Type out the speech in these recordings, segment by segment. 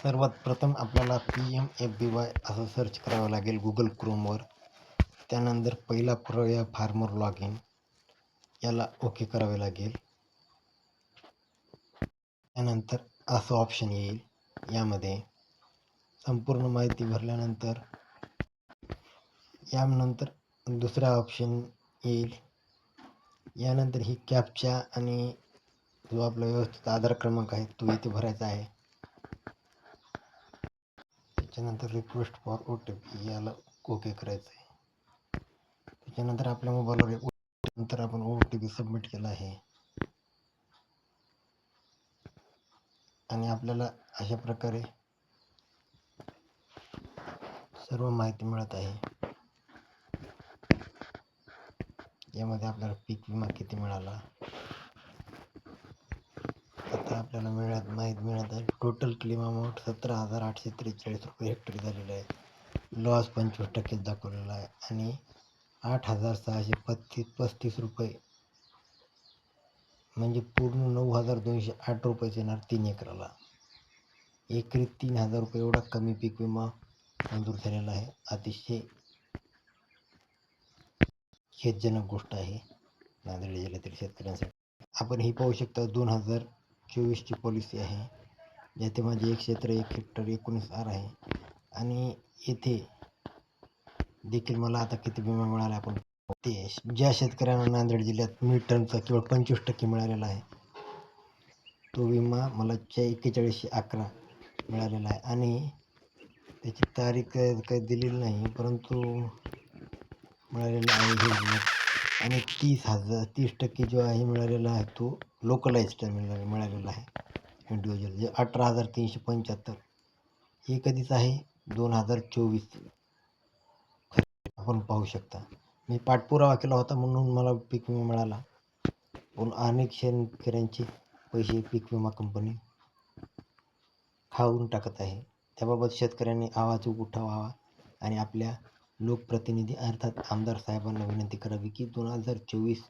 सर्वात प्रथम आपल्याला PMFBY असं सर्च करावं लागेल गुगल क्रोमवर. त्यानंतर पहिला पर्याय फार्मर लॉग इन याला ओके करावे लागेल. त्यानंतर असं ऑप्शन येईल. यामध्ये संपूर्ण माहिती भरल्यानंतर यानंतर दुसरा ऑप्शन येईल. यानंतर ही कॅप्चा आणि जो आपला व्यवस्थित आधार क्रमांक आहे तो इथे भरायचा आहे. त्याच्यानंतर रिक्वेस्ट फॉर OTP याला ओके करायचं आहे. त्याच्यानंतर आपल्या मोबाईलवर नंतर आपण OTP सबमिट केला आहे आणि आपल्याला अशा प्रकारे सर्व माहिती मिळत आहे. यामध्ये आपल्याला पीक विमा किती मिळाला, आता आपल्याला माहिती मिळत आहे. टोटल क्लेम अमाऊंट 17,843 रुपये हेक्टरी झालेला आहे. लॉस 25% दाखवलेला आहे आणि 8,635 रुपये म्हणजे पूर्ण 9,208 रुपये येणार 3 एकराला. एकरी 3,000 रुपये एवढा कमी पीक विमा मंजूर झालेला आहे. अतिशय खेदजनक गोष्ट आहे नांदेड जिल्ह्यातील शेतकऱ्यांसाठी. आपण ही पाहू शकता 2024ची पॉलिसी आहे. ज्याथे माझे 1 क्षेत्र 1 हेक्टर 19 आर आहे आणि येथे देखील मला आता किती विमा मिळाला आपण ते ज्या शेतकऱ्यांना नांदेड जिल्ह्यात मिड टर्मचा केवळ 25% मिळालेला आहे तो विमा मला 4111 मिळालेला आहे आणि त्याची तारीख काही दिलेली नाही, परंतु मिळालेला आहे. आणि 30% जो आहे मिळालेला आहे तो लोकलाइज्ड मिळालेला आहे इंडिव्हिज्युअल, जे 18,375 हे कधीच आहे 2024 आपण पाहू शकता. मी पाठपुरावा केला होता म्हणून मला पीक विमा मिळाला, पण अनेक शेतकऱ्यांचे पैसे पीक विमा कंपनी खाऊन टाकत आहे. त्याबाबत शेतकऱ्यांनी आवाज उठवावा आणि आपल्या लोकप्रतिनिधी अर्थात आमदार साहेबांना विनंती करावी की 2024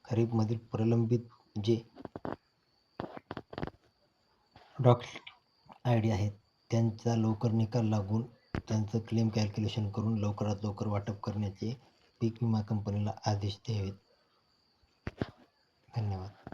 खरीपमधील प्रलंबित जे डॉक्टर ID आहेत त्यांचा लवकर निकाल लागून त्यांचं क्लेम कॅल्क्युलेशन करून लवकरात लवकर वाटप करण्याचे पीक विमा कंपनीला आदेश द्यावेत. धन्यवाद.